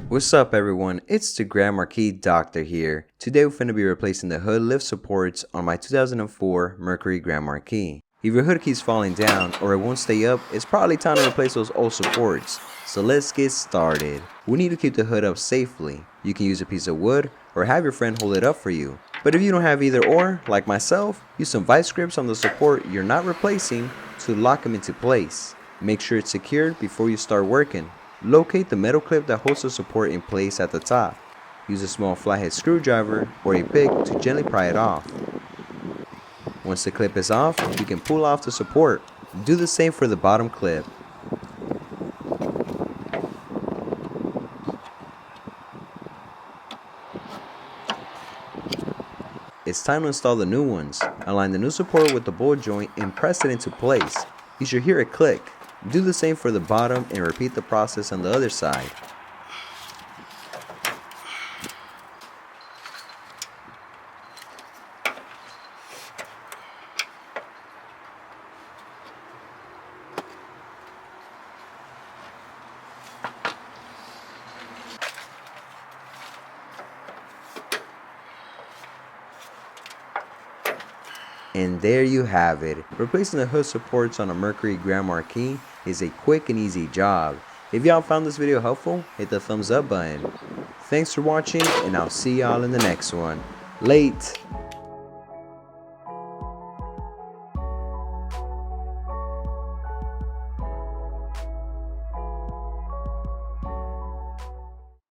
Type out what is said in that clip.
What's up everyone, it's the Grand Marquis Doctor here. Today we're finna be replacing the hood lift supports on my 2004 Mercury Grand Marquis. If your hood keeps falling down or it won't stay up, it's probably time to replace those old supports. So let's get started. We need to keep the hood up safely. You can use a piece of wood or have your friend hold it up for you. But if you don't have either or, like myself, use some vice grips on the support you're not replacing to lock them into place. Make sure it's secured before you start working. Locate the metal clip that holds the support in place at the top. Use a small flathead screwdriver or a pick to gently pry it off. Once the clip is off, you can pull off the support. Do the same for the bottom clip. It's time to install the new ones. Align the new support with the bolt joint and press it into place. You should hear it click. Do the same for the bottom and repeat the process on the other side. And there you have it. Replacing the hood supports on a Mercury Grand Marquis is a quick and easy job. If y'all found this video helpful, hit the thumbs up button. Thanks for watching and I'll see y'all in the next one. Late.